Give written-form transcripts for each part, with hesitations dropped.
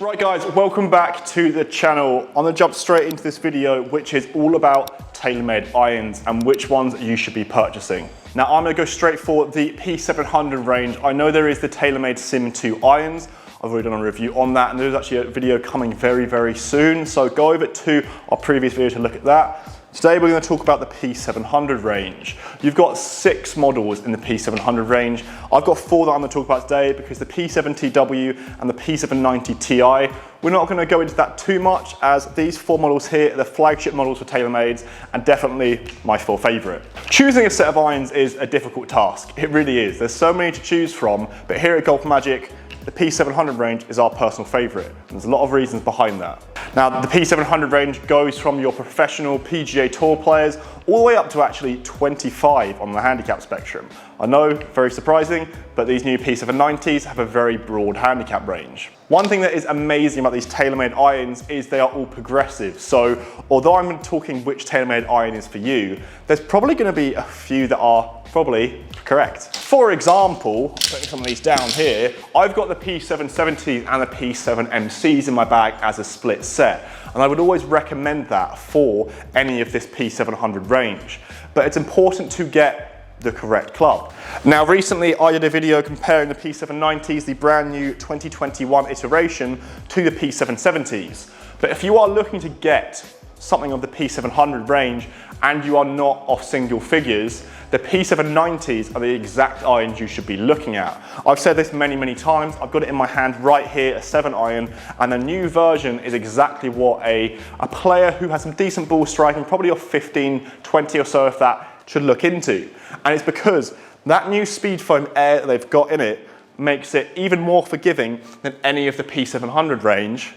Right guys, welcome back to the channel. I'm gonna jump straight into this video, which is all about TaylorMade irons and which ones you should be purchasing. Now I'm gonna go straight for the P700 range. I know there is the TaylorMade Sim 2 irons. I've already done a review on that, and there's actually a video coming very, very soon. So go over to our previous video to look at that. Today we're going to talk about the P700 range. You've got 6 models in the P700 range. I've got 4 that I'm going to talk about today because the P700 and the P790 Ti, we're not going to go into that too much, as these 4 models here are the flagship models for TaylorMade and definitely my 4 favourite. Choosing a set of irons is a difficult task. It really is. There's so many to choose from, but here at GolfMagic, the P700 range is our personal favourite. There's a lot of reasons behind that. Now, the P700 range goes from your professional PGA Tour players all the way up to actually 25 on the handicap spectrum. I know, very surprising, but these new P790s have a very broad handicap range. One thing that is amazing about these TaylorMade irons is they are all progressive. So although I'm talking which TaylorMade iron is for you, there's probably going to be a few that are probably correct. For example, putting some of these down here, I've got the P770s and the P7MCs in my bag as a split set, and I would always recommend that for any of this P700 range. But it's important to get the correct club. Now recently I did a video comparing the P790s, the brand new 2021 iteration, to the P770s. But if you are looking to get something of the P700 range and you are not off single figures, the P790s are the exact irons you should be looking at. I've said this many, many times. I've got it in my hand right here, a 7 iron, and the new version is exactly what a player who has some decent ball striking, probably off 15, 20 or so of that, should look into. And it's because that new speed foam air that they've got in it makes it even more forgiving than any of the P700 range,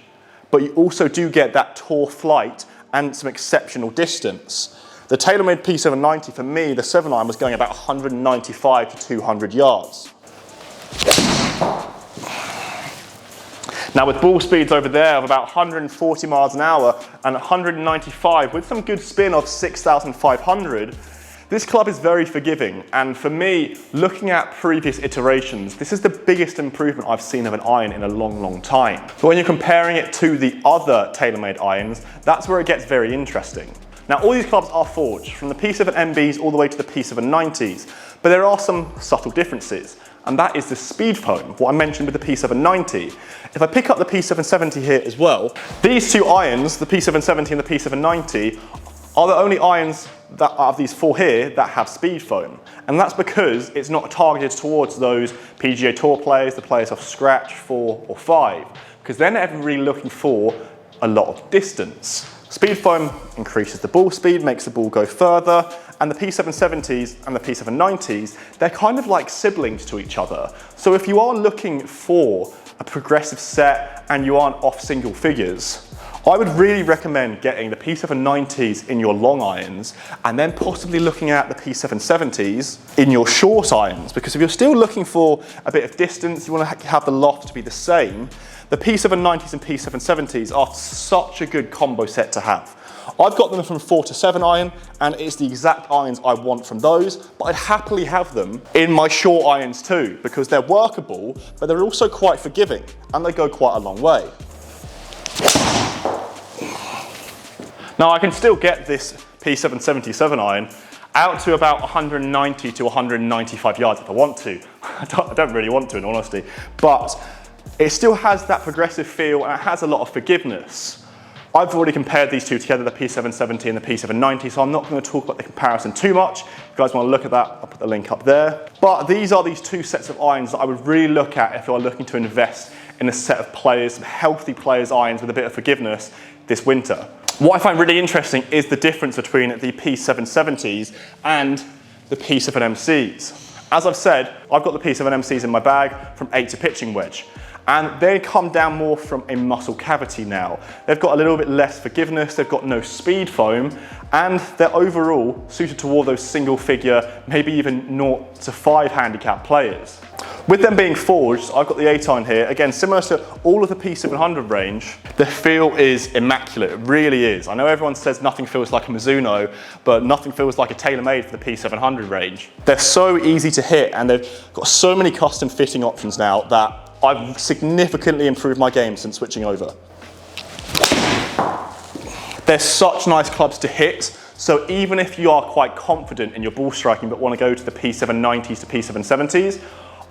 but you also do get that tour flight and some exceptional distance. The TaylorMade P790, for me, the 7 iron was going about 195 to 200 yards. Now with ball speeds over there of about 140 miles an hour and 195 with some good spin of 6,500, this club is very forgiving, and for me, looking at previous iterations, this is the biggest improvement I've seen of an iron in a long, long time. But when you're comparing it to the other TaylorMade irons, that's where it gets very interesting. Now all these clubs are forged, from the P7MBs all the way to the P790s, but there are some subtle differences, and that is the speed foam, what I mentioned with the P790. If I pick up the P770 here as well, these 2 irons, the P770 and the P790, are the only irons that out of these 4 here that have speed foam. And that's because it's not targeted towards those PGA Tour players, the players off scratch 4 or 5, because they're never really looking for a lot of distance. Speed foam increases the ball speed, makes the ball go further, and the P770s and the P790s, they're kind of like siblings to each other. So if you are looking for a progressive set and you aren't off single figures, I would really recommend getting the P790s in your long irons and then possibly looking at the P770s in your short irons, because if you're still looking for a bit of distance, you want to have the loft to be the same, the P790s and P770s are such a good combo set to have. I've got them from 4 to 7 iron, and it's the exact irons I want from those, but I'd happily have them in my short irons too, because they're workable, but they're also quite forgiving, and they go quite a long way. Now I can still get this P777 iron out to about 190 to 195 yards if I want to. I don't really want to, in honesty, but it still has that progressive feel and it has a lot of forgiveness. I've already compared these 2 together, the P770 and the P790, so I'm not going to talk about the comparison too much. If you guys want to look at that, I'll put the link up there. But these are these 2 sets of irons that I would really look at if you are looking to invest in a set of players, some healthy players' irons with a bit of forgiveness this winter. What I find really interesting is the difference between the P770s and the P7MCs. As I've said, I've got the P7MCs in my bag from 8 to pitching wedge, and they come down more from a muscle cavity now. They've got a little bit less forgiveness, they've got no speed foam, and they're overall suited toward those single figure, maybe even 0 to 5 handicap players. With them being forged, I've got the 8 iron here, again similar to all of the P700 range. The feel is immaculate, it really is. I know everyone says nothing feels like a Mizuno, but nothing feels like a TaylorMade for the P700 range. They're so easy to hit, and they've got so many custom fitting options now that I've significantly improved my game since switching over. They're such nice clubs to hit, so even if you are quite confident in your ball striking but want to go to the P790s to P770s,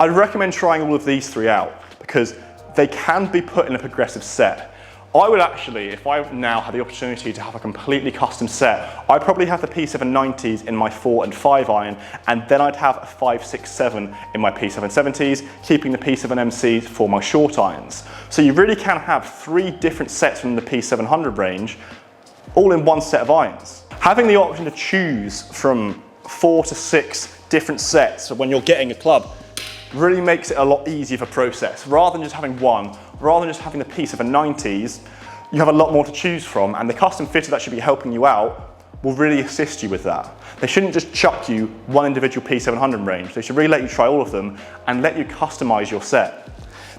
I'd recommend trying all of these three out because they can be put in a progressive set. I would actually, if I now had the opportunity to have a completely custom set, I'd probably have the P790s in my 4 and 5 iron, and then I'd have a 5, 6, 7 in my P770s, keeping the P7MCs for my short irons. So you really can have 3 different sets from the P700 range, all in one set of irons. Having the option to choose from 4 to 6 different sets when you're getting a club really makes it a lot easier for process. Rather than just having one, rather than just having the P790s, you have a lot more to choose from, and the custom fitter that should be helping you out will really assist you with that. They shouldn't just chuck you one individual P700 range. They should really let you try all of them and let you customize your set.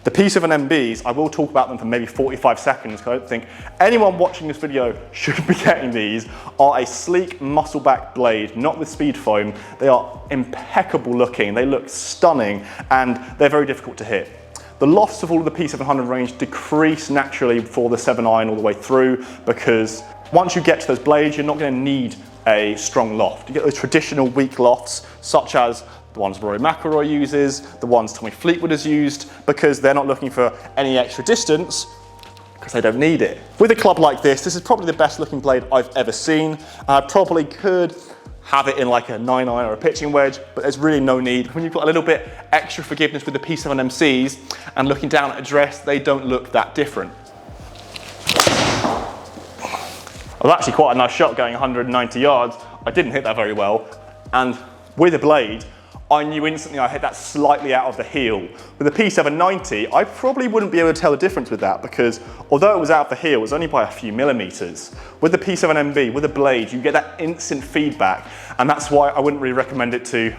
The P7MBs, I will talk about them for maybe 45 seconds because I don't think anyone watching this video should be getting these, are a sleek muscle-back blade, not with speed foam. They are impeccable looking, they look stunning, and they're very difficult to hit. The lofts of all of the P700 range decrease naturally for the 7 iron all the way through because once you get to those blades, you're not going to need a strong loft. You get those traditional weak lofts such as the ones Rory McIlroy uses, the ones Tommy Fleetwood has used, because they're not looking for any extra distance because they don't need it. With a club like this is probably the best looking blade I've ever seen. I probably could have it in like a 9 iron or a pitching wedge, but there's really no need. When you've got a little bit extra forgiveness with the P7MCs and looking down at address, they don't look that different. It was actually quite a nice shot going 190 yards. I didn't hit that very well, and with a blade, I knew instantly I hit that slightly out of the heel. With the P790, I probably wouldn't be able to tell the difference with that because although it was out of the heel, it was only by a few millimeters. With the P7MB, with a blade, you get that instant feedback, and that's why I wouldn't really recommend it to,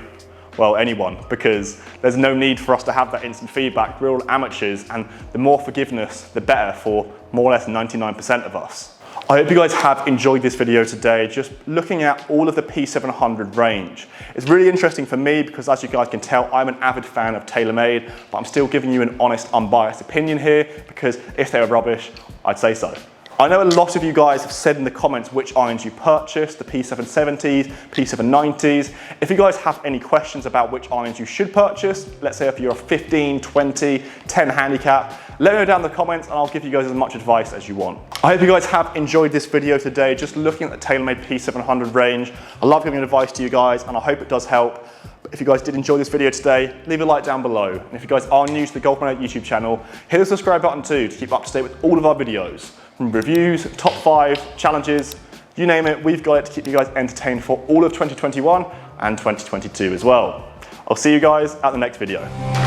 well, anyone, because there's no need for us to have that instant feedback. We're all amateurs, and the more forgiveness, the better for more or less 99% of us. I hope you guys have enjoyed this video today, just looking at all of the P700 range. It's really interesting for me because as you guys can tell, I'm an avid fan of TaylorMade, but I'm still giving you an honest, unbiased opinion here because if they were rubbish, I'd say so. I know a lot of you guys have said in the comments which irons you purchased, the P770s, P790s. If you guys have any questions about which irons you should purchase, let's say if you're a 15, 20, 10 handicap, let me know down in the comments and I'll give you guys as much advice as you want. I hope you guys have enjoyed this video today, just looking at the TaylorMade P700 range. I love giving advice to you guys and I hope it does help. But if you guys did enjoy this video today, leave a like down below. And if you guys are new to the GolfMagic YouTube channel, hit the subscribe button too to keep up to date with all of our videos. From reviews, top 5, challenges, you name it, we've got it to keep you guys entertained for all of 2021 and 2022 as well. I'll see you guys at the next video.